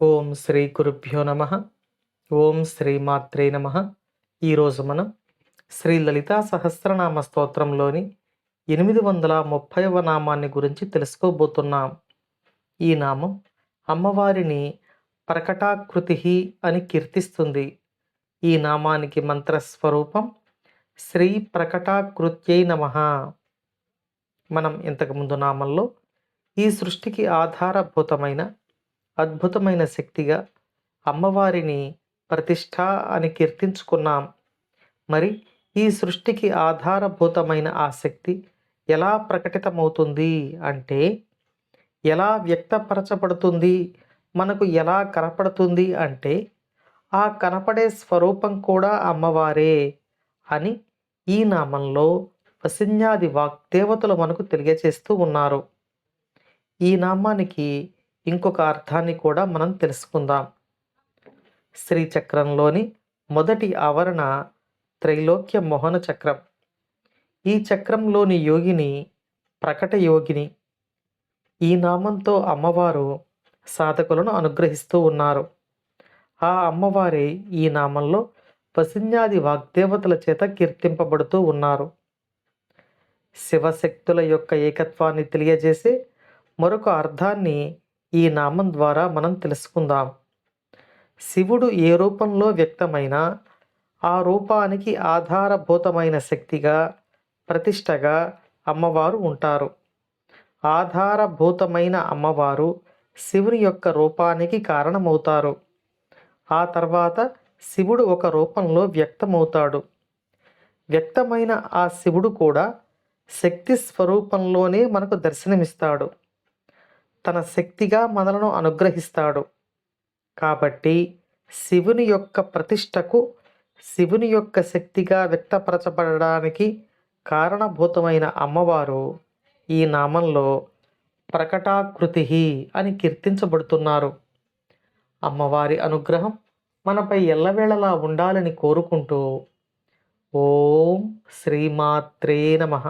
ఓం శ్రీ గురుభ్యో నమ. ఓం శ్రీ మాత్రే నమ. ఈరోజు మనం శ్రీ లలితా సహస్రనామ స్తోత్రంలోని 830వ నామాన్ని గురించి తెలుసుకోబోతున్నాం. ఈ నామం అమ్మవారిని ప్రకటాకృతి అని కీర్తిస్తుంది. ఈ నామానికి మంత్రస్వరూపం శ్రీ ప్రకటాకృత్యై నమః. మనం ఇంతకుముందు నామంలో ఈ సృష్టికి ఆధారభూతమైన అద్భుతమైన శక్తిగా అమ్మవారిని ప్రతిష్ఠ అని కీర్తించుకున్నాం. మరి ఈ సృష్టికి ఆధారభూతమైన ఆ శక్తి ఎలా ప్రకటితమవుతుంది అంటే, ఎలా వ్యక్తపరచబడుతుంది, మనకు ఎలా కనపడుతుంది అంటే, ఆ కనపడే స్వరూపం కూడా అమ్మవారే అని ఈ నామంలో వసిన్యాది వాగ్దేవతలు మనకు తెలియజేస్తూ ఉన్నారు. ఈ నామానికి ఇంకొక అర్థాన్ని కూడా మనం తెలుసుకుందాం. శ్రీచక్రంలోని మొదటి ఆవరణ త్రైలోక్య మోహన చక్రం. ఈ చక్రంలోని యోగిని ప్రకట యోగిని. ఈ నామంతో అమ్మవారు సాధకులను అనుగ్రహిస్తూ ఉన్నారు. ఆ అమ్మవారే ఈ నామంలో వసిన్యాది వాగ్దేవతల చేత కీర్తింపబడుతూ ఉన్నారు. శివశక్తుల యొక్క ఏకత్వాన్ని తెలియజేసే మరొక అర్థాన్ని ఈ నామం ద్వారా మనం తెలుసుకుందాం. శివుడు ఏ రూపంలో వ్యక్తమైనా ఆ రూపానికి ఆధారభూతమైన శక్తిగా, ప్రతిష్టగా అమ్మవారు ఉంటారు. ఆధారభూతమైన అమ్మవారు శివుని యొక్క రూపానికి కారణమవుతారు. ఆ తర్వాత శివుడు ఒక రూపంలో వ్యక్తమవుతాడు. వ్యక్తమైన ఆ శివుడు కూడా శక్తి స్వరూపంలోనే మనకు దర్శనమిస్తాడు. తన శక్తిగా మనలను అనుగ్రహిస్తాడు. కాబట్టి శివుని యొక్క ప్రతిష్టకు, శివుని యొక్క శక్తిగా వ్యక్తపరచబడడానికి కారణభూతమైన అమ్మవారు ఈ నామంలో ప్రకటాకృతి అని కీర్తించబడుతున్నారు. అమ్మవారి అనుగ్రహం మనపై ఎల్లవేళలా ఉండాలని కోరుకుంటూ ఓం శ్రీమాత్రే నమః.